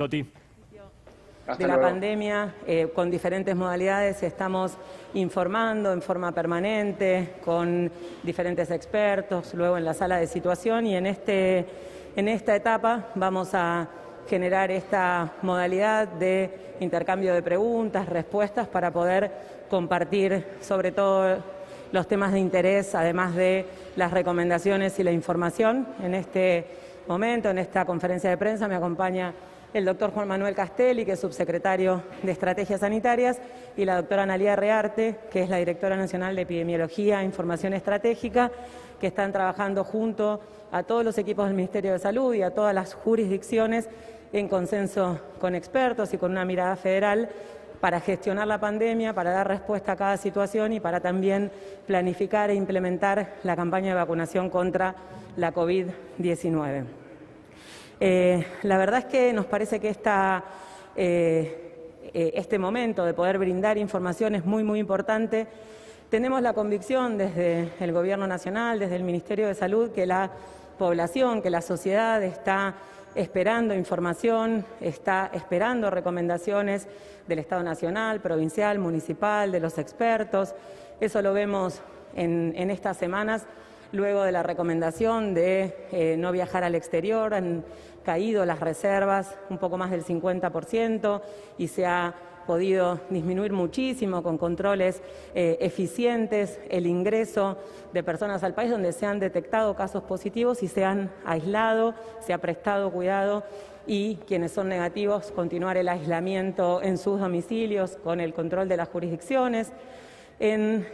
Toti. De la pandemia, con diferentes modalidades estamos informando en forma permanente con diferentes expertos, luego en la sala de situación, y en esta etapa vamos a generar esta modalidad de intercambio de preguntas, respuestas, para poder compartir sobre todo los temas de interés, además de las recomendaciones y la información. En este momento, en esta conferencia de prensa, me acompaña el doctor Juan Manuel Castelli, que es subsecretario de Estrategias Sanitarias, y la doctora Analía Rearte, que es la directora nacional de Epidemiología e Información Estratégica, que están trabajando junto a todos los equipos del Ministerio de Salud y a todas las jurisdicciones en consenso con expertos y con una mirada federal para gestionar la pandemia, para dar respuesta a cada situación y para también planificar e implementar la campaña de vacunación contra la COVID-19. La verdad es que nos parece que este momento de poder brindar información es muy importante. Tenemos la convicción desde el Gobierno Nacional, desde el Ministerio de Salud, que la población, que la sociedad está esperando información, está esperando recomendaciones del Estado Nacional, provincial, municipal, de los expertos. Eso lo vemos en estas semanas. Luego de la recomendación de no viajar al exterior, han caído las reservas un poco más del 50% y se ha podido disminuir muchísimo con controles eficientes el ingreso de personas al país donde se han detectado casos positivos y se han aislado, se ha prestado cuidado, y quienes son negativos continuar el aislamiento en sus domicilios con el control de las jurisdicciones. En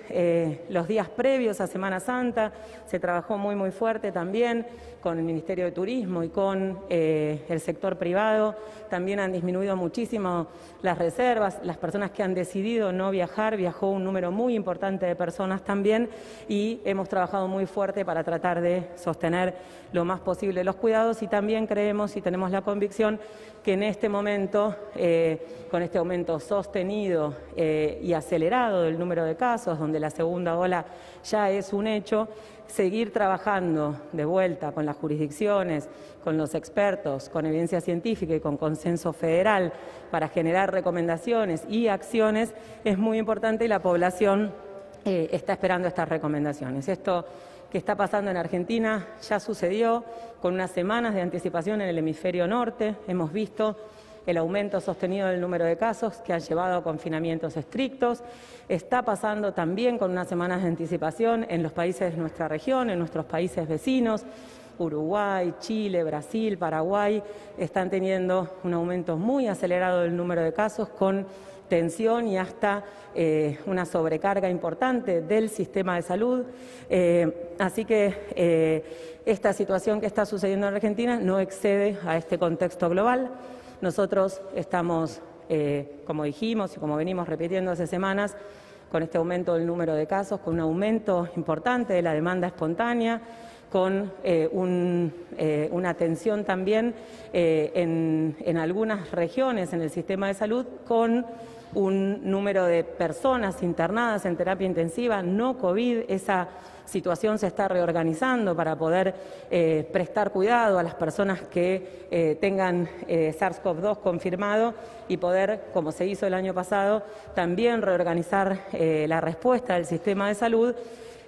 los días previos a Semana Santa se trabajó muy fuerte también con el Ministerio de Turismo y con el sector privado. También han disminuido muchísimo las reservas. Las personas que han decidido no viajar, viajó un número muy importante de personas también, y hemos trabajado muy fuerte para tratar de sostener lo más posible los cuidados, y también creemos y tenemos la convicción que en este momento, con este aumento sostenido y acelerado del número de casos, donde la segunda ola ya es un hecho, seguir trabajando de vuelta con las jurisdicciones, con los expertos, con evidencia científica y con consenso federal para generar recomendaciones y acciones es muy importante, y la población está esperando estas recomendaciones. Esto que está pasando en Argentina ya sucedió con unas semanas de anticipación en el hemisferio norte. Hemos visto el aumento sostenido del número de casos que han llevado a confinamientos estrictos. Está pasando también con unas semanas de anticipación en los países de nuestra región, en nuestros países vecinos. Uruguay, Chile, Brasil, Paraguay están teniendo un aumento muy acelerado del número de casos, con tensión y hasta una sobrecarga importante del sistema de salud. Así que esta situación que está sucediendo en Argentina no excede a este contexto global. Nosotros estamos, como dijimos y como venimos repitiendo hace semanas, con este aumento del número de casos, con un aumento importante de la demanda espontánea, con una tensión también en algunas regiones en el sistema de salud, con un número de personas internadas en terapia intensiva, no COVID. Esa situación se está reorganizando para poder prestar cuidado a las personas que tengan SARS-CoV-2 confirmado y poder, como se hizo el año pasado, también reorganizar la respuesta del sistema de salud,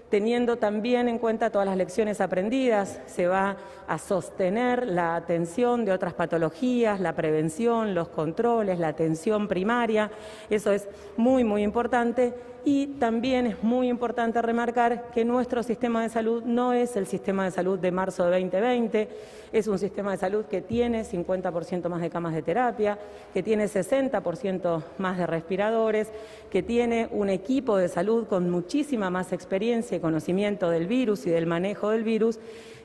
teniendo también en cuenta todas las lecciones aprendidas. Se va a sostener la atención de otras patologías, la prevención, los controles, la atención primaria. Eso es muy importante. Y también es muy importante remarcar que nuestro sistema de salud no es el sistema de salud de marzo de 2020, es un sistema de salud que tiene 50% más de camas de terapia, que tiene 60% más de respiradores, que tiene un equipo de salud con muchísima más experiencia y conocimiento del virus y del manejo del virus,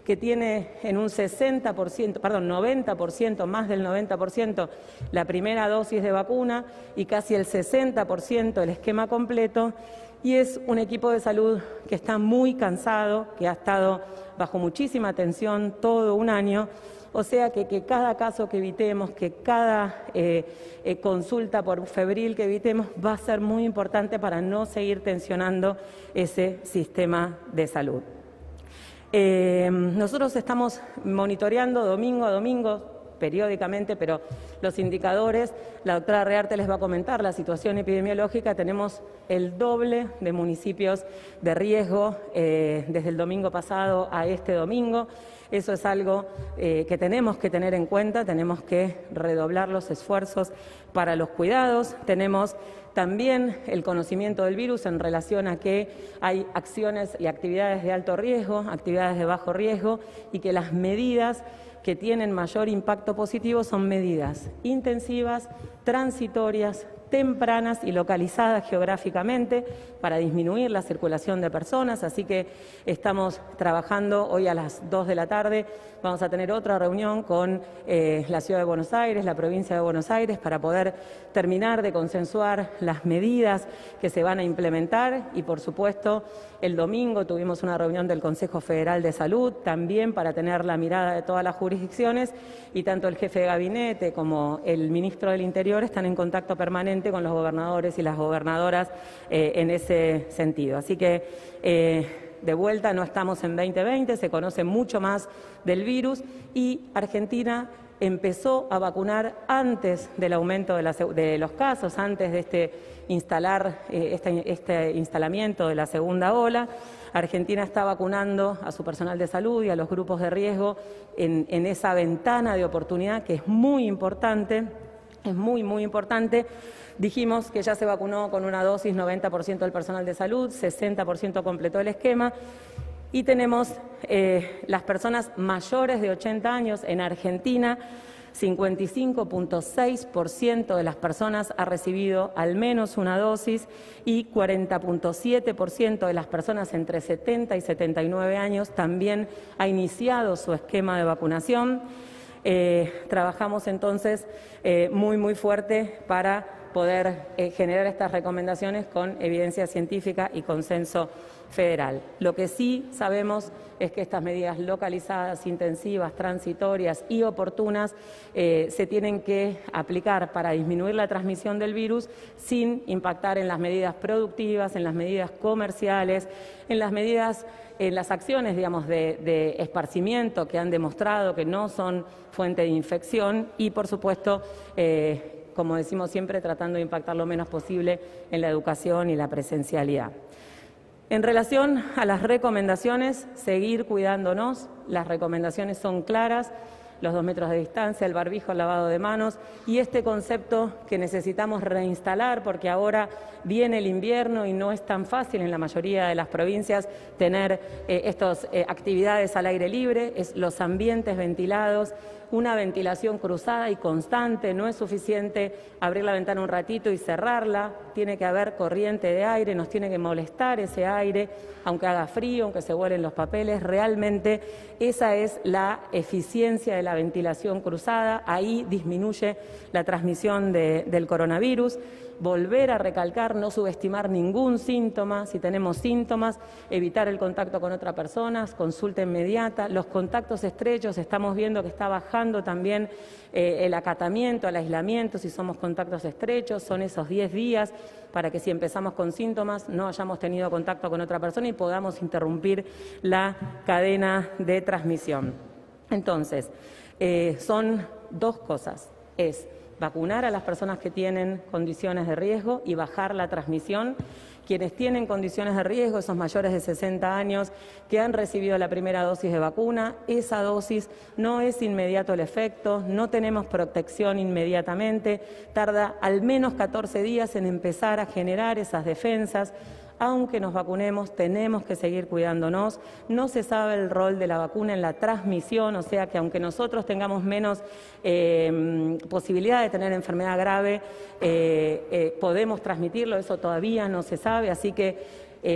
que tiene en un 90%, más del 90%, la primera dosis de vacuna y casi el 60% el esquema completo, y es un equipo de salud que está muy cansado, que ha estado bajo muchísima tensión todo un año. O sea que cada caso que evitemos, que cada consulta por febril que evitemos va a ser muy importante para no seguir tensionando ese sistema de salud. Nosotros estamos monitoreando domingo a domingo periódicamente, pero los indicadores. La doctora Rearte les va a comentar la situación epidemiológica. Tenemos el doble de municipios de riesgo desde el domingo pasado a este domingo. Eso es algo que tenemos que tener en cuenta, tenemos que redoblar los esfuerzos para los cuidados. Tenemos también el conocimiento del virus en relación a que hay acciones y actividades de alto riesgo, actividades de bajo riesgo, y que las medidas que tienen mayor impacto positivo son medidas intensivas, transitorias, tempranas y localizadas geográficamente para disminuir la circulación de personas. Así que estamos trabajando hoy a las 2 de la tarde. Vamos a tener otra reunión con la Ciudad de Buenos Aires, la provincia de Buenos Aires, para poder terminar de consensuar las medidas que se van a implementar. Y, por supuesto, el domingo tuvimos una reunión del Consejo Federal de Salud, también para tener la mirada de todas las jurisdicciones, y tanto el jefe de gabinete como el ministro del Interior están en contacto permanente con los gobernadores y las gobernadoras en ese sentido. Así que de vuelta no estamos en 2020, se conoce mucho más del virus, y Argentina empezó a vacunar antes del aumento de los casos, antes de este instalamiento de la segunda ola. Argentina está vacunando a su personal de salud y a los grupos de riesgo en esa ventana de oportunidad que es muy importante, es muy, muy importante. Dijimos que ya se vacunó con una dosis 90% del personal de salud, 60% completó el esquema. Y tenemos las personas mayores de 80 años en Argentina, 55.6% de las personas ha recibido al menos una dosis y 40.7% de las personas entre 70 y 79 años también ha iniciado su esquema de vacunación. Trabajamos entonces muy fuerte para poder generar estas recomendaciones con evidencia científica y consenso federal. Lo que sí sabemos es que estas medidas localizadas, intensivas, transitorias y oportunas se tienen que aplicar para disminuir la transmisión del virus sin impactar en las medidas productivas, en las medidas comerciales, en las acciones, digamos, de esparcimiento que han demostrado que no son fuente de infección y, por supuesto, como decimos siempre, tratando de impactar lo menos posible en la educación y la presencialidad. En relación a las recomendaciones, seguir cuidándonos. Las recomendaciones son claras: los 2 metros de distancia, el barbijo, el lavado de manos y este concepto que necesitamos reinstalar porque ahora viene el invierno y no es tan fácil en la mayoría de las provincias tener estas actividades al aire libre, los ambientes ventilados. Una ventilación cruzada y constante, no es suficiente abrir la ventana un ratito y cerrarla, tiene que haber corriente de aire, nos tiene que molestar ese aire, aunque haga frío, aunque se vuelen los papeles. Realmente esa es la eficiencia de la ventilación cruzada, ahí disminuye la transmisión del coronavirus. Volver a recalcar, no subestimar ningún síntoma. Si tenemos síntomas, evitar el contacto con otras personas, consulta inmediata. Los contactos estrechos, estamos viendo que está bajando también el acatamiento, el aislamiento, si somos contactos estrechos, son esos 10 días para que si empezamos con síntomas no hayamos tenido contacto con otra persona y podamos interrumpir la cadena de transmisión. Entonces, son 2 cosas, es vacunar a las personas que tienen condiciones de riesgo y bajar la transmisión. Quienes tienen condiciones de riesgo, esos mayores de 60 años que han recibido la primera dosis de vacuna, esa dosis no es inmediato el efecto, no tenemos protección inmediatamente, tarda al menos 14 días en empezar a generar esas defensas. Aunque nos vacunemos, tenemos que seguir cuidándonos. No se sabe el rol de la vacuna en la transmisión, o sea que aunque nosotros tengamos menos posibilidad de tener enfermedad grave, podemos transmitirlo, eso todavía no se sabe, así que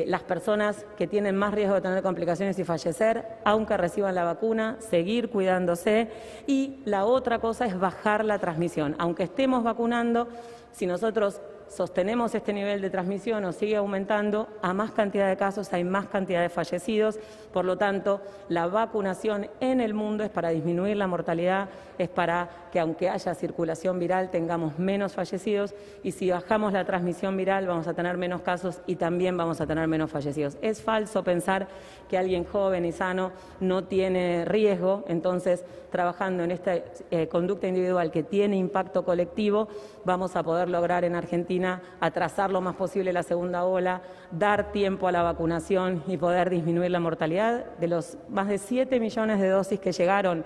las personas que tienen más riesgo de tener complicaciones y fallecer, aunque reciban la vacuna, seguir cuidándose. Y la otra cosa es bajar la transmisión. Aunque estemos vacunando, si nosotros sostenemos este nivel de transmisión o sigue aumentando, a más cantidad de casos hay más cantidad de fallecidos. Por lo tanto, la vacunación en el mundo es para disminuir la mortalidad, es para que aunque haya circulación viral tengamos menos fallecidos, y si bajamos la transmisión viral vamos a tener menos casos y también vamos a tener menos fallecidos. Es falso pensar que alguien joven y sano no tiene riesgo. Entonces, trabajando en esta conducta individual que tiene impacto colectivo, vamos a poder lograr en Argentina atrasar lo más posible la segunda ola, dar tiempo a la vacunación y poder disminuir la mortalidad. De los más de 7 millones de dosis que llegaron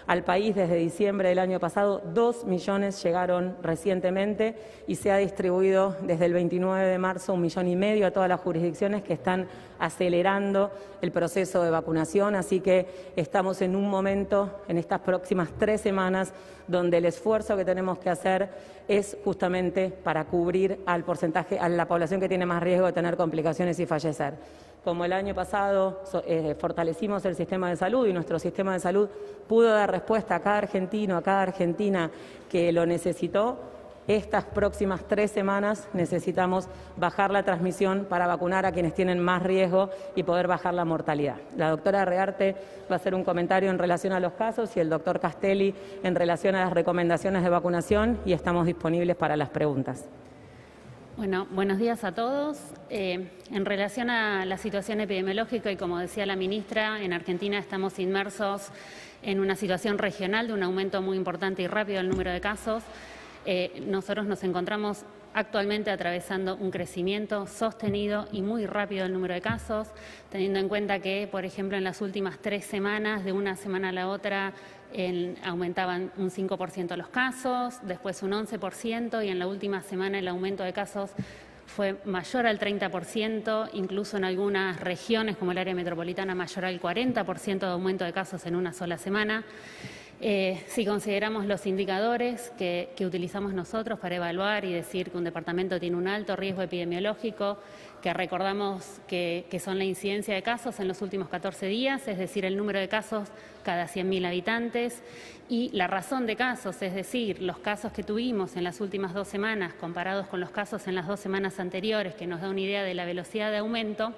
al país desde diciembre del año pasado, 2 millones llegaron recientemente y se ha distribuido desde el 29 de marzo 1,5 millones a todas las jurisdicciones que están acelerando el proceso de vacunación. Así que estamos en un momento, en estas próximas 3 semanas, donde el esfuerzo que tenemos que hacer es justamente para cubrir al porcentaje, a la población que tiene más riesgo de tener complicaciones y fallecer. Como el año pasado fortalecimos el sistema de salud y nuestro sistema de salud pudo dar respuesta a cada argentino, a cada argentina que lo necesitó, estas próximas 3 semanas necesitamos bajar la transmisión para vacunar a quienes tienen más riesgo y poder bajar la mortalidad. La doctora Rearte va a hacer un comentario en relación a los casos y el doctor Castelli en relación a las recomendaciones de vacunación, y estamos disponibles para las preguntas. Bueno, buenos días a todos. En relación a la situación epidemiológica, y como decía la ministra, en Argentina estamos inmersos en una situación regional de un aumento muy importante y rápido del número de casos. Nosotros nos encontramos actualmente atravesando un crecimiento sostenido y muy rápido del número de casos, teniendo en cuenta que, por ejemplo, en las últimas 3 semanas, de una semana a la otra, aumentaban un 5% los casos, después un 11%, y en la última semana el aumento de casos fue mayor al 30%, incluso en algunas regiones como el área metropolitana mayor al 40% de aumento de casos en una sola semana. Si consideramos los indicadores que utilizamos nosotros para evaluar y decir que un departamento tiene un alto riesgo epidemiológico, que recordamos que son la incidencia de casos en los últimos 14 días, es decir, el número de casos cada 100.000 habitantes, y la razón de casos, es decir, los casos que tuvimos en las últimas 2 semanas comparados con los casos en las 2 semanas anteriores, que nos da una idea de la velocidad de aumento.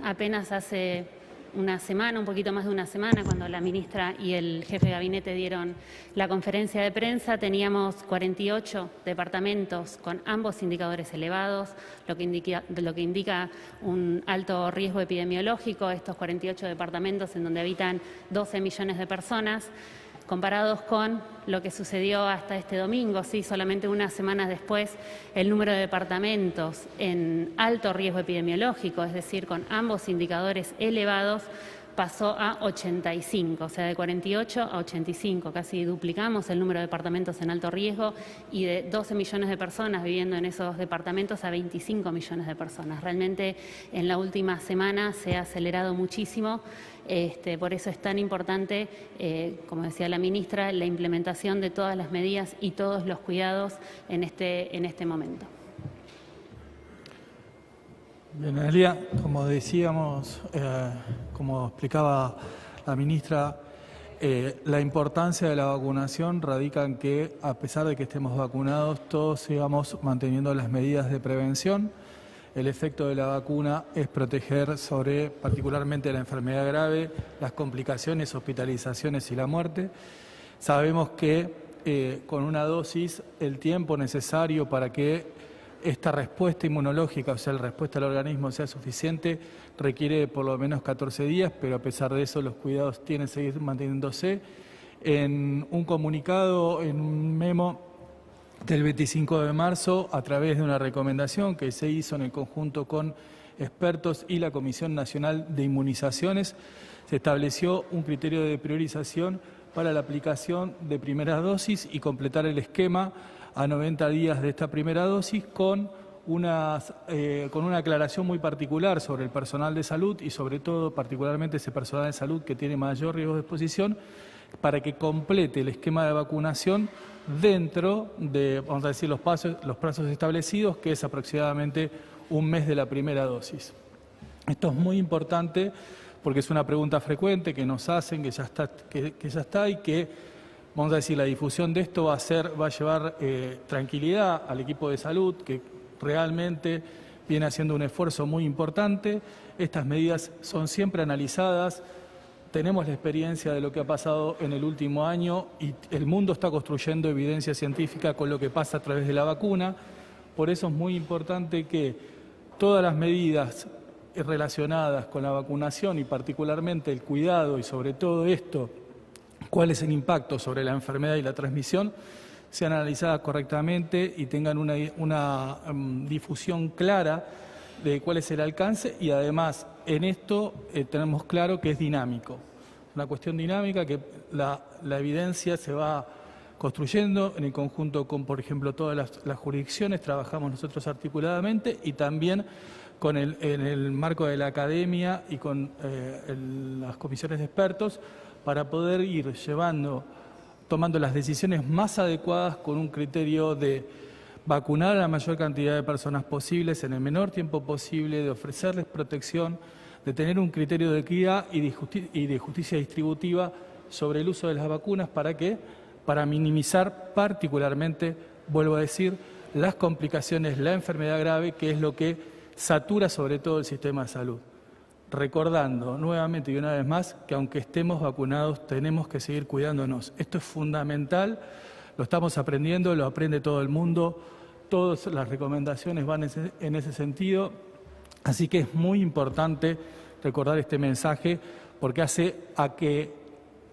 Apenas hace una semana, un poquito más de una semana, cuando la ministra y el jefe de gabinete dieron la conferencia de prensa, teníamos 48 departamentos con ambos indicadores elevados, lo que indica un alto riesgo epidemiológico. Estos 48 departamentos en donde habitan 12 millones de personas, comparados con lo que sucedió hasta este domingo, sí, solamente unas semanas después, el número de departamentos en alto riesgo epidemiológico, es decir, con ambos indicadores elevados, pasó a 85, o sea, de 48 a 85, casi duplicamos el número de departamentos en alto riesgo, y de 12 millones de personas viviendo en esos departamentos a 25 millones de personas. Realmente en la última semana se ha acelerado muchísimo. Por eso es tan importante, como decía la ministra, la implementación de todas las medidas y todos los cuidados en este momento. Bien, Elia, como decíamos, como explicaba la ministra, la importancia de la vacunación radica en que, a pesar de que estemos vacunados, todos sigamos manteniendo las medidas de prevención. El efecto de la vacuna es proteger sobre, particularmente, la enfermedad grave, las complicaciones, hospitalizaciones y la muerte. Sabemos que con una dosis, el tiempo necesario para que esta respuesta inmunológica, o sea, la respuesta del organismo sea suficiente, requiere por lo menos 14 días, pero a pesar de eso los cuidados tienen que seguir manteniéndose. En un comunicado, en un memo del 25 de marzo, a través de una recomendación que se hizo en el conjunto con expertos y la Comisión Nacional de Inmunizaciones, se estableció un criterio de priorización para la aplicación de primera dosis y completar el esquema a 90 días de esta primera dosis con una aclaración muy particular sobre el personal de salud y sobre todo particularmente ese personal de salud que tiene mayor riesgo de exposición, para que complete el esquema de vacunación dentro de, vamos a decir, los plazos establecidos, que es aproximadamente un mes de la primera dosis. Esto es muy importante porque es una pregunta frecuente que nos hacen, que ya está y que vamos a decir, la difusión de esto va a llevar tranquilidad al equipo de salud, que realmente viene haciendo un esfuerzo muy importante. Estas medidas son siempre analizadas. Tenemos la experiencia de lo que ha pasado en el último año y el mundo está construyendo evidencia científica con lo que pasa a través de la vacuna. Por eso es muy importante que todas las medidas relacionadas con la vacunación y particularmente el cuidado y sobre todo esto, cuál es el impacto sobre la enfermedad y la transmisión, sean analizadas correctamente y tengan una difusión clara de cuál es el alcance y además en esto tenemos claro que es dinámico, una cuestión dinámica que la evidencia se va construyendo en el conjunto con, por ejemplo, todas las jurisdicciones, trabajamos nosotros articuladamente y también en el marco de la academia y con las comisiones de expertos para poder ir tomando las decisiones más adecuadas con un criterio de vacunar a la mayor cantidad de personas posibles en el menor tiempo posible, de ofrecerles protección, de tener un criterio de equidad y de justicia distributiva sobre el uso de las vacunas. ¿Para qué? Para minimizar particularmente, vuelvo a decir, las complicaciones, la enfermedad grave, que es lo que satura sobre todo el sistema de salud. Recordando nuevamente y una vez más que aunque estemos vacunados tenemos que seguir cuidándonos. Esto es fundamental, lo estamos aprendiendo, lo aprende todo el mundo, todas las recomendaciones van en ese sentido, así que es muy importante recordar este mensaje porque hace a que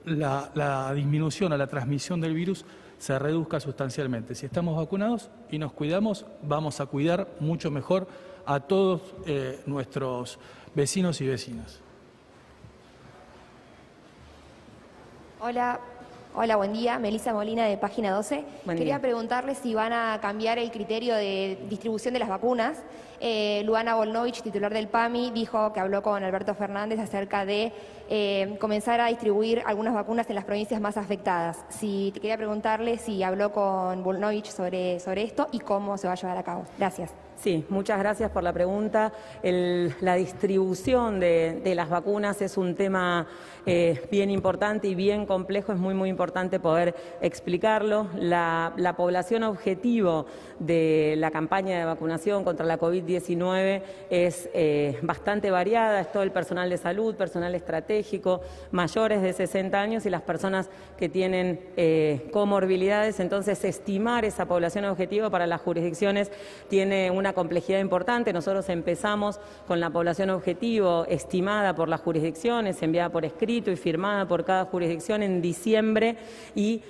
la disminución a la transmisión del virus se reduzca sustancialmente. Si estamos vacunados y nos cuidamos, vamos a cuidar mucho mejor a todos nuestros vecinos y vecinas. Hola, buen día. Melissa Molina de Página 12. Quería preguntarle si van a cambiar el criterio de distribución de las vacunas. Luana Volnovich, titular del PAMI, dijo que habló con Alberto Fernández acerca de comenzar a distribuir algunas vacunas en las provincias más afectadas. Quería preguntarle si habló con Volnovich sobre esto y cómo se va a llevar a cabo. Gracias. Sí, muchas gracias por la pregunta. La distribución de las vacunas es un tema bien importante y bien complejo. Es muy importante poder explicarlo. La población objetivo de la campaña de vacunación contra la COVID-19 es bastante variada. Es todo el personal de salud, personal estratégico, mayores de 60 años y las personas que tienen comorbilidades. Entonces, estimar esa población objetivo para las jurisdicciones tiene una complejidad importante. Nosotros empezamos con la población objetivo estimada por las jurisdicciones, enviada por escrito y firmada por cada jurisdicción en diciembre y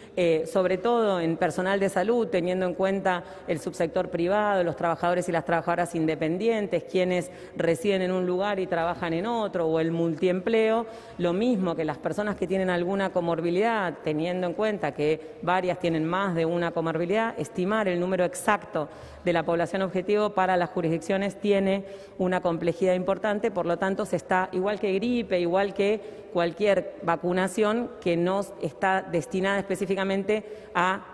sobre todo en personal de salud, teniendo en cuenta el subsector privado, los trabajadores y las trabajadoras independientes, quienes residen en un lugar y trabajan en otro, o el multiempleo, lo mismo que las personas que tienen alguna comorbilidad, teniendo en cuenta que varias tienen más de una comorbilidad, estimar el número exacto de la población objetivo para las jurisdicciones tiene una complejidad importante, por lo tanto se está, igual que gripe, igual que cualquier vacunación que no está destinada específicamente a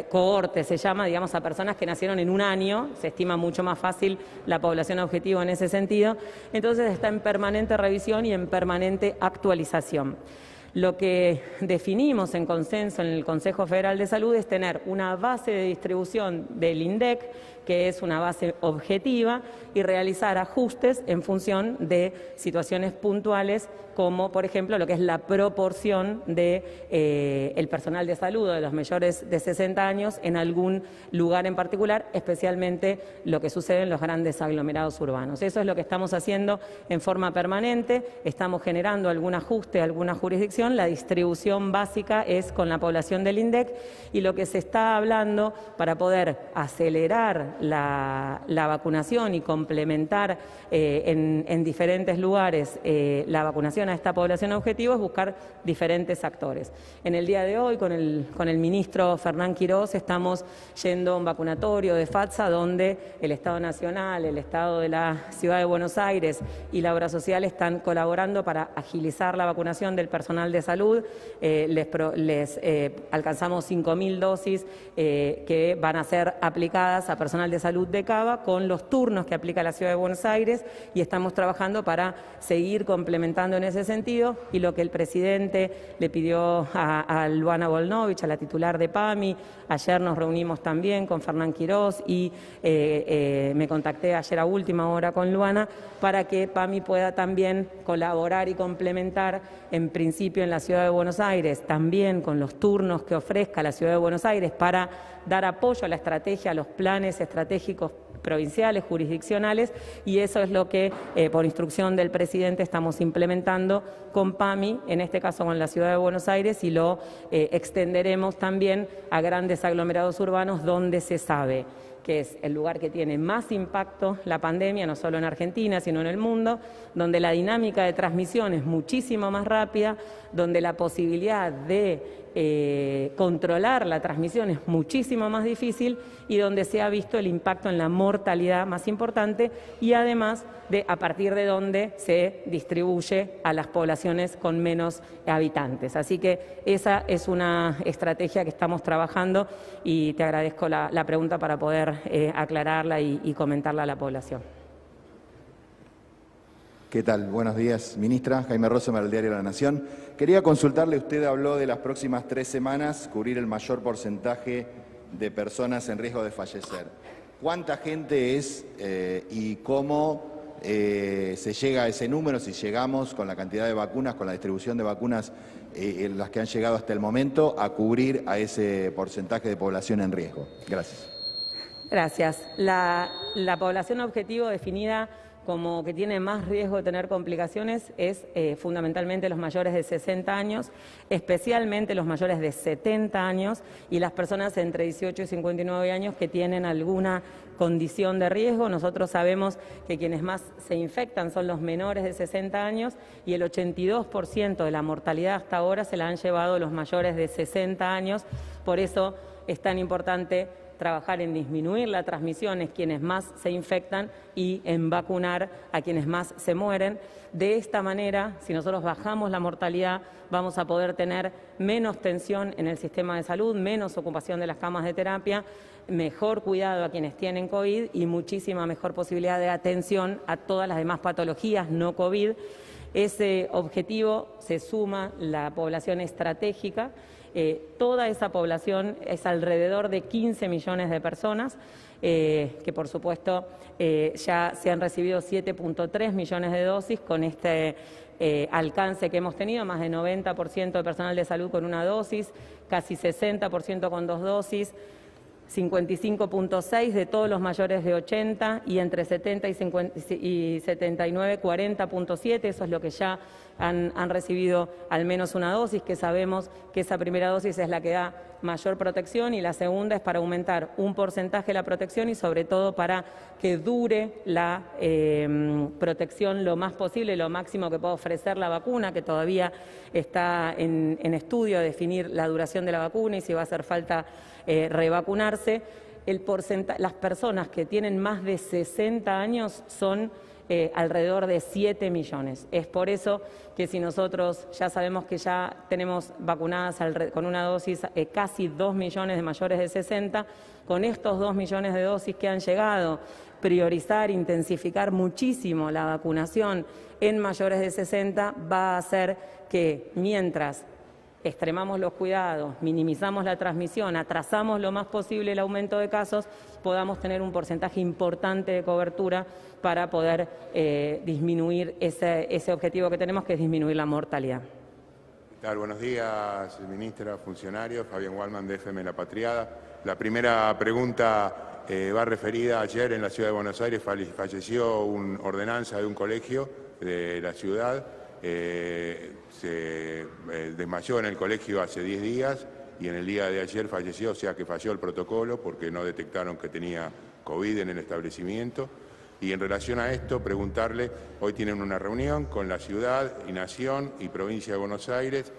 cohorte, se llama, digamos, a personas que nacieron en un año, se estima mucho más fácil la población objetivo en ese sentido, entonces está en permanente revisión y en permanente actualización. Lo que definimos en consenso en el Consejo Federal de Salud es tener una base de distribución del INDEC, que es una base objetiva, y realizar ajustes en función de situaciones puntuales, como por ejemplo lo que es la proporción de el personal de salud de los mayores de 60 años en algún lugar en particular, especialmente lo que sucede en los grandes aglomerados urbanos. Eso es lo que estamos haciendo en forma permanente, estamos generando algún ajuste a alguna jurisdicción, la distribución básica es con la población del INDEC y lo que se está hablando para poder acelerar la vacunación y complementar en diferentes lugares la vacunación a esta población objetivo es buscar diferentes actores. En el día de hoy con el ministro Fernán Quirós estamos yendo a un vacunatorio de FATSA donde el Estado Nacional, el Estado de la Ciudad de Buenos Aires y la Obra Social están colaborando para agilizar la vacunación del personal de salud. Alcanzamos 5.000 dosis que van a ser aplicadas a personal de salud de Cava con los turnos que aplica la Ciudad de Buenos Aires, y estamos trabajando para seguir complementando en ese sentido. Y lo que el presidente le pidió a Luana Volnovich, a la titular de PAMI, ayer nos reunimos también con Fernán Quirós y me contacté ayer a última hora con Luana para que PAMI pueda también colaborar y complementar, en principio en la Ciudad de Buenos Aires, también con los turnos que ofrezca la Ciudad de Buenos Aires para dar apoyo a la estrategia, a los planes estratégicos provinciales, jurisdiccionales, y eso es lo que, por instrucción del presidente, estamos implementando con PAMI, en este caso con la Ciudad de Buenos Aires, y lo extenderemos también a grandes aglomerados urbanos donde se sabe que es el lugar que tiene más impacto la pandemia, no solo en Argentina, sino en el mundo, donde la dinámica de transmisión es muchísimo más rápida, donde la posibilidad de controlar la transmisión es muchísimo más difícil y donde se ha visto el impacto en la mortalidad más importante, y además a partir de donde se distribuye a las poblaciones con menos habitantes. Así que esa es una estrategia que estamos trabajando y te agradezco la pregunta para poder aclararla y comentarla a la población. ¿Qué tal? Buenos días, ministra. Jaime Rosemer, del Diario La Nación. Quería consultarle, usted habló de las próximas 3 semanas cubrir el mayor porcentaje de personas en riesgo de fallecer. ¿Cuánta gente es y cómo se llega a ese número, si llegamos con la cantidad de vacunas, con la distribución de vacunas en las que han llegado hasta el momento, a cubrir a ese porcentaje de población en riesgo? Gracias. Gracias. La población objetivo definida como que tiene más riesgo de tener complicaciones es fundamentalmente los mayores de 60 años, especialmente los mayores de 70 años y las personas entre 18 y 59 años que tienen alguna condición de riesgo. Nosotros sabemos que quienes más se infectan son los menores de 60 años y el 82% de la mortalidad hasta ahora se la han llevado los mayores de 60 años. Por eso es tan importante trabajar en disminuir la transmisión en quienes más se infectan y en vacunar a quienes más se mueren. De esta manera, si nosotros bajamos la mortalidad, vamos a poder tener menos tensión en el sistema de salud, menos ocupación de las camas de terapia, mejor cuidado a quienes tienen COVID y muchísima mejor posibilidad de atención a todas las demás patologías no COVID. Ese objetivo se suma la población estratégica. Toda esa población es alrededor de 15 millones de personas, que por supuesto ya se han recibido 7.3 millones de dosis con este alcance que hemos tenido, más de 90% de personal de salud con una dosis, casi 60% con 2 dosis, 55.6 de todos los mayores de 80 y entre 70 y 79, 40.7, eso es lo que ya han recibido al menos una dosis, que sabemos que esa primera dosis es la que da mayor protección y la segunda es para aumentar un porcentaje de la protección y sobre todo para que dure la protección lo más posible, lo máximo que pueda ofrecer la vacuna, que todavía está en estudio definir la duración de la vacuna y si va a hacer falta revacunarse. Las personas que tienen más de 60 años son alrededor de 7 millones. Es por eso que si nosotros ya sabemos que ya tenemos vacunadas con una dosis casi 2 millones de mayores de 60, con estos 2 millones de dosis que han llegado, priorizar, intensificar muchísimo la vacunación en mayores de 60 va a hacer que mientras extremamos los cuidados, minimizamos la transmisión, atrasamos lo más posible el aumento de casos, podamos tener un porcentaje importante de cobertura para poder disminuir ese objetivo que tenemos, que es disminuir la mortalidad. ¿Qué tal? Buenos días, ministra, funcionarios. Fabián Waldman, de FM La Patriada. La primera pregunta va referida. Ayer en la Ciudad de Buenos Aires falleció una ordenanza de un colegio de la ciudad. Se desmayó en el colegio hace 10 días y en el día de ayer falleció, o sea que falló el protocolo porque no detectaron que tenía COVID en el establecimiento. Y en relación a esto, preguntarle, hoy tienen una reunión con la ciudad y nación y provincia de Buenos Aires.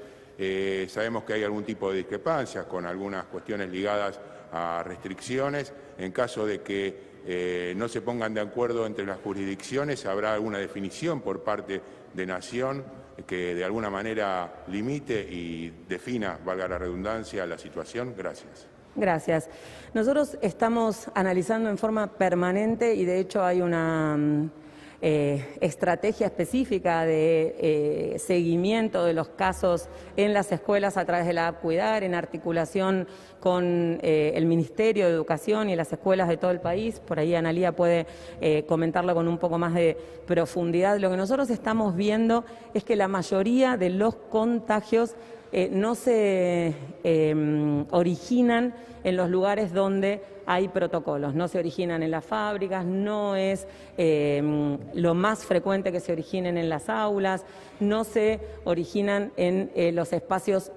Sabemos que hay algún tipo de discrepancias con algunas cuestiones ligadas a restricciones. En caso de que no se pongan de acuerdo entre las jurisdicciones, ¿habrá alguna definición por parte de Nación que de alguna manera limite y defina, valga la redundancia, la situación? Gracias. Gracias. Nosotros estamos analizando en forma permanente y de hecho hay una estrategia específica de seguimiento de los casos en las escuelas a través de la App Cuidar, en articulación con el Ministerio de Educación y las escuelas de todo el país. Por ahí Analía puede comentarlo con un poco más de profundidad. Lo que nosotros estamos viendo es que la mayoría de los contagios no se originan en los lugares donde hay protocolos, no se originan en las fábricas, no es lo más frecuente que se originen en las aulas, no se originan en los espacios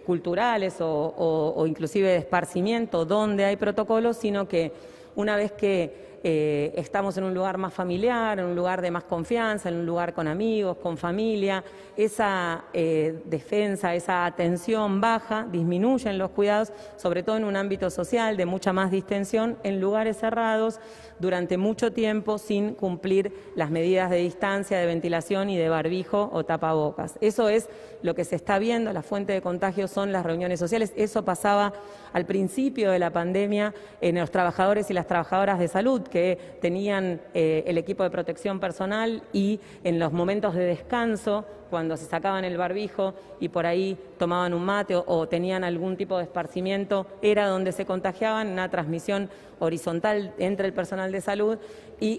culturales o inclusive de esparcimiento donde hay protocolos, sino que una vez que estamos en un lugar más familiar, en un lugar de más confianza, en un lugar con amigos, con familia, esa defensa, esa atención baja, disminuyen los cuidados, sobre todo en un ámbito social de mucha más distensión, en lugares cerrados, durante mucho tiempo sin cumplir las medidas de distancia, de ventilación y de barbijo o tapabocas. Eso es lo que se está viendo, la fuente de contagio son las reuniones sociales. Eso pasaba al principio de la pandemia en los trabajadores y las trabajadoras de salud que tenían el equipo de protección personal y en los momentos de descanso, cuando se sacaban el barbijo y por ahí tomaban un mate o tenían algún tipo de esparcimiento, era donde se contagiaban, una transmisión horizontal entre el personal de salud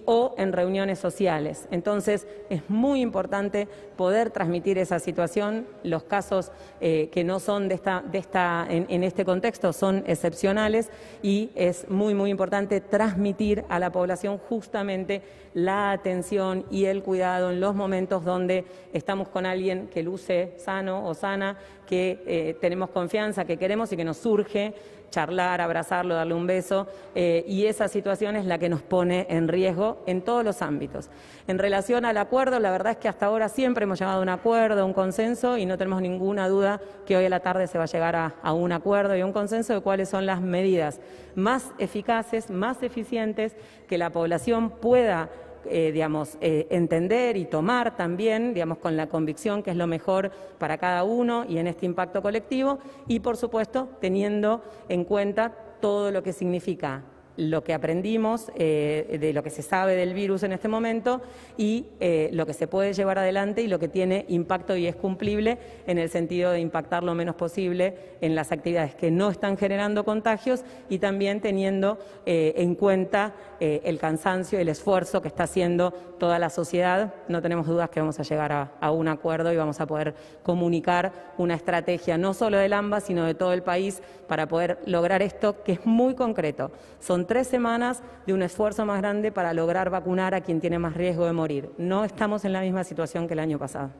o en reuniones sociales. Entonces, es muy importante poder transmitir esa situación. Los casos que no son en este contexto son excepcionales y es muy, muy importante transmitir a la población justamente la atención y el cuidado en los momentos donde estamos con alguien que luce sano o sana, que tenemos confianza, que queremos y que nos surge charlar, abrazarlo, darle un beso, y esa situación es la que nos pone en riesgo en todos los ámbitos. En relación al acuerdo, la verdad es que hasta ahora siempre hemos llegado a un acuerdo, a un consenso, y no tenemos ninguna duda que hoy a la tarde se va a llegar a un acuerdo y a un consenso de cuáles son las medidas más eficaces, más eficientes, que la población pueda entender y tomar también, con la convicción que es lo mejor para cada uno y en este impacto colectivo, y por supuesto teniendo en cuenta todo lo que significa lo que aprendimos, de lo que se sabe del virus en este momento y lo que se puede llevar adelante y lo que tiene impacto y es cumplible en el sentido de impactar lo menos posible en las actividades que no están generando contagios y también teniendo en cuenta el cansancio y el esfuerzo que está haciendo toda la sociedad. No tenemos dudas que vamos a llegar a un acuerdo y vamos a poder comunicar una estrategia no solo del AMBA, sino de todo el país para poder lograr esto que es muy concreto. Son 3 semanas de un esfuerzo más grande para lograr vacunar a quien tiene más riesgo de morir. No estamos en la misma situación que el año pasado.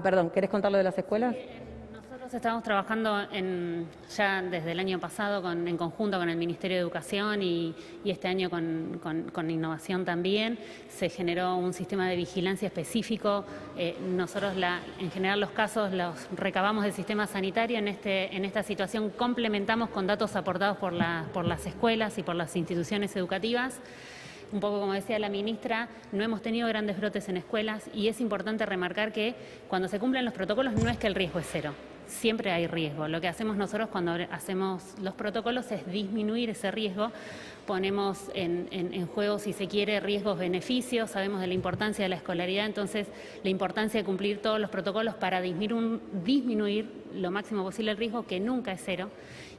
Perdón, ¿querés contar lo de las escuelas? Nosotros estamos trabajando ya desde el año pasado en conjunto con el Ministerio de Educación y este año con Innovación también. Se generó un sistema de vigilancia específico. Nosotros en general los casos los recabamos del sistema sanitario. En esta situación complementamos con datos aportados por las escuelas y por las instituciones educativas. Un poco como decía la ministra, no hemos tenido grandes brotes en escuelas y es importante remarcar que cuando se cumplen los protocolos no es que el riesgo es cero. Siempre hay riesgo. Lo que hacemos nosotros cuando hacemos los protocolos es disminuir ese riesgo. Ponemos en juego, si se quiere, riesgos-beneficios. Sabemos de la importancia de la escolaridad, entonces la importancia de cumplir todos los protocolos para disminuir lo máximo posible el riesgo, que nunca es cero.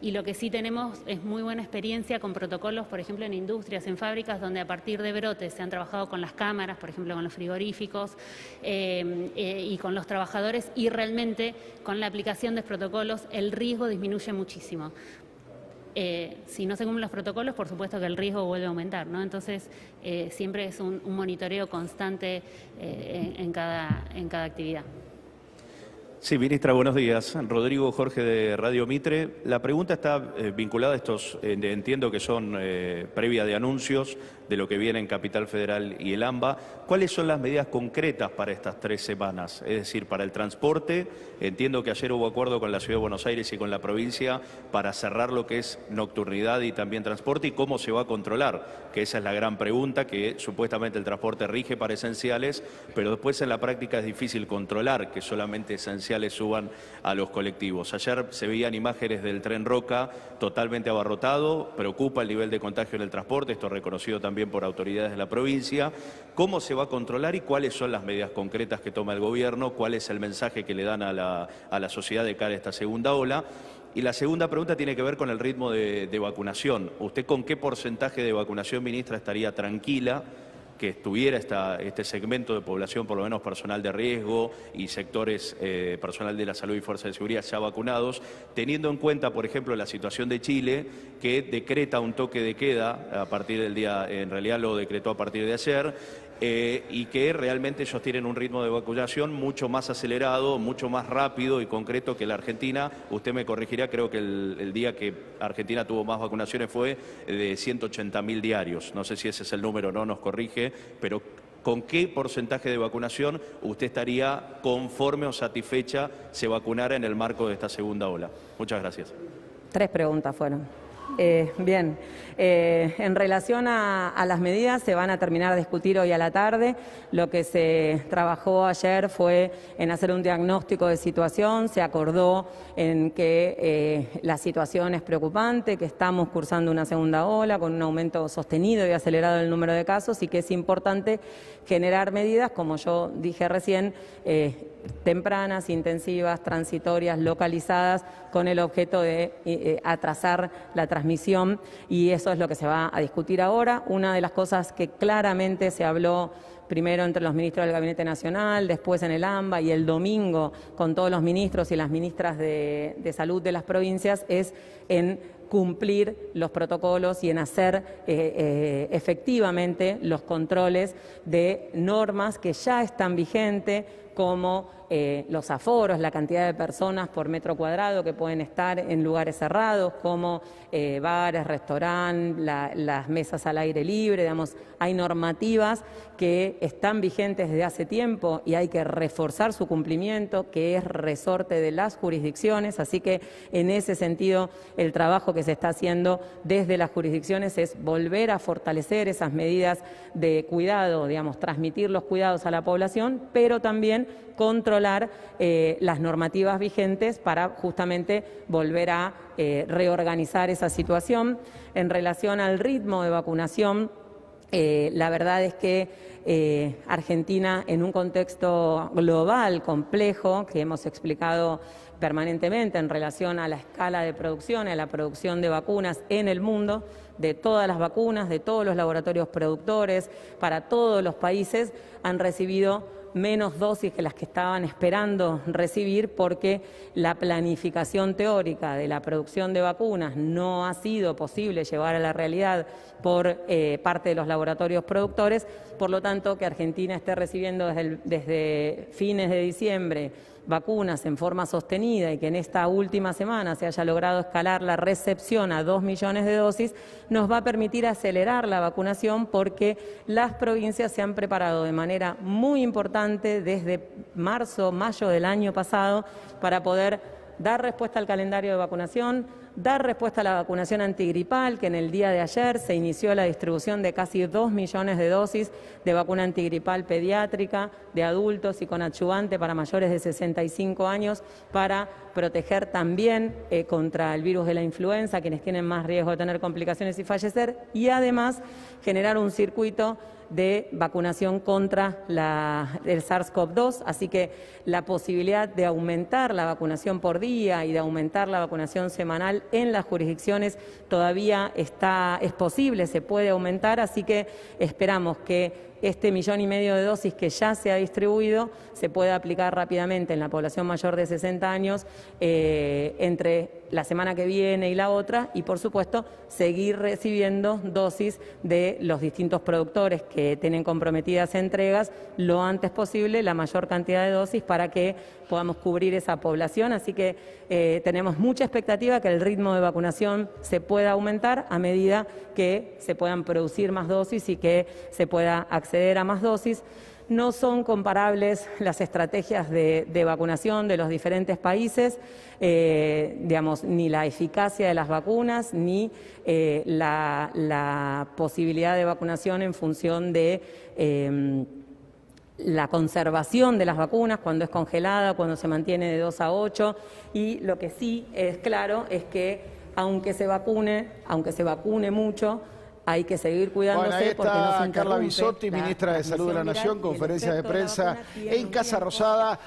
Y lo que sí tenemos es muy buena experiencia con protocolos, por ejemplo, en industrias, en fábricas, donde a partir de brotes se han trabajado con las cámaras, por ejemplo, con los frigoríficos y con los trabajadores, y realmente con la aplicación de protocolos el riesgo disminuye muchísimo. Si no se cumplen los protocolos, por supuesto que el riesgo vuelve a aumentar, ¿no? Entonces, siempre es un monitoreo constante en cada actividad. Sí, ministra, buenos días. Rodrigo Jorge de Radio Mitre. La pregunta está vinculada a estos, entiendo que son previa de anuncios de lo que viene en Capital Federal y el AMBA. ¿Cuáles son las medidas concretas para estas 3 semanas? Es decir, para el transporte, entiendo que ayer hubo acuerdo con la Ciudad de Buenos Aires y con la provincia para cerrar lo que es nocturnidad y también transporte, y cómo se va a controlar, que esa es la gran pregunta, que supuestamente el transporte rige para esenciales, pero después en la práctica es difícil controlar que solamente esenciales suban a los colectivos. Ayer se veían imágenes del tren Roca totalmente abarrotado, preocupa el nivel de contagio en el transporte, esto reconocido también por autoridades de la provincia. ¿Cómo se va a controlar y cuáles son las medidas concretas que toma el gobierno? ¿Cuál es el mensaje que le dan a la sociedad de cara a esta segunda ola? Y la segunda pregunta tiene que ver con el ritmo de vacunación. ¿Usted con qué porcentaje de vacunación, ministra, estaría tranquila que estuviera este segmento de población, por lo menos personal de riesgo y sectores personal de la salud y fuerza de seguridad ya vacunados, teniendo en cuenta, por ejemplo, la situación de Chile, que decreta un toque de queda a partir del día, en realidad lo decretó a partir de ayer, y que realmente ellos tienen un ritmo de vacunación mucho más acelerado, mucho más rápido y concreto que la Argentina? Usted me corregirá, creo que el día que Argentina tuvo más vacunaciones fue de 180.000 diarios. No sé si ese es el número, no nos corrige, pero ¿con qué porcentaje de vacunación usted estaría conforme o satisfecha se vacunara en el marco de esta segunda ola? Muchas gracias. 3 preguntas fueron. Bien, en relación a las medidas, se van a terminar de discutir hoy a la tarde. Lo que se trabajó ayer fue en hacer un diagnóstico de situación. Se acordó en que la situación es preocupante, que estamos cursando una segunda ola con un aumento sostenido y acelerado del número de casos, y que es importante generar medidas, como yo dije recién, tempranas, intensivas, transitorias, localizadas, con el objeto de atrasar la transmisión, y eso es lo que se va a discutir ahora. Una de las cosas que claramente se habló primero entre los ministros del Gabinete Nacional, después en el AMBA y el domingo con todos los ministros y las ministras de salud de las provincias, es en cumplir los protocolos y en hacer efectivamente los controles de normas que ya están vigentes, como los aforos, la cantidad de personas por metro cuadrado que pueden estar en lugares cerrados, como bares, restaurantes, las mesas al aire libre. Digamos, hay normativas que están vigentes desde hace tiempo y hay que reforzar su cumplimiento, que es resorte de las jurisdicciones. Así que en ese sentido el trabajo que se está haciendo desde las jurisdicciones es volver a fortalecer esas medidas de cuidado, digamos, transmitir los cuidados a la población, pero también controlar las normativas vigentes para justamente volver a reorganizar esa situación. En relación al ritmo de vacunación, la verdad es que Argentina, en un contexto global complejo que hemos explicado permanentemente en relación a la escala de producción, a la producción de vacunas en el mundo, de todas las vacunas, de todos los laboratorios productores, para todos los países, han recibido menos dosis que las que estaban esperando recibir, porque la planificación teórica de la producción de vacunas no ha sido posible llevar a la realidad por parte de los laboratorios productores. Por lo tanto, que Argentina esté recibiendo desde fines de diciembre vacunas en forma sostenida y que en esta última semana se haya logrado escalar la recepción a 2 millones de dosis, nos va a permitir acelerar la vacunación, porque las provincias se han preparado de manera muy importante desde marzo, mayo del año pasado para poder dar respuesta al calendario de vacunación, dar respuesta a la vacunación antigripal, que en el día de ayer se inició la distribución de casi 2 millones de dosis de vacuna antigripal pediátrica, de adultos y con adyuvante para mayores de 65 años, para proteger también contra el virus de la influenza, quienes tienen más riesgo de tener complicaciones y fallecer, y además generar un circuito de vacunación contra el SARS-CoV-2, así que la posibilidad de aumentar la vacunación por día y de aumentar la vacunación semanal en las jurisdicciones todavía es posible, se puede aumentar, así que esperamos que este 1,5 millones de dosis que ya se ha distribuido se pueda aplicar rápidamente en la población mayor de 60 años entre la semana que viene y la otra, y por supuesto seguir recibiendo dosis de los distintos productores que tienen comprometidas entregas lo antes posible, la mayor cantidad de dosis para que podamos cubrir esa población. Así que tenemos mucha expectativa que el ritmo de vacunación se pueda aumentar a medida que se puedan producir más dosis y que se pueda acceder a más dosis. No son comparables las estrategias de vacunación de los diferentes países, ni la eficacia de las vacunas, ni la posibilidad de vacunación en función de la conservación de las vacunas, cuando es congelada, cuando se mantiene de 2 a 8. Y lo que sí es claro es que aunque se vacune mucho, hay que seguir cuidándose. Bueno, ahí porque no se está Carla Bisotti, ministra de Salud de la Nación, conferencia de prensa en Casa Rosada.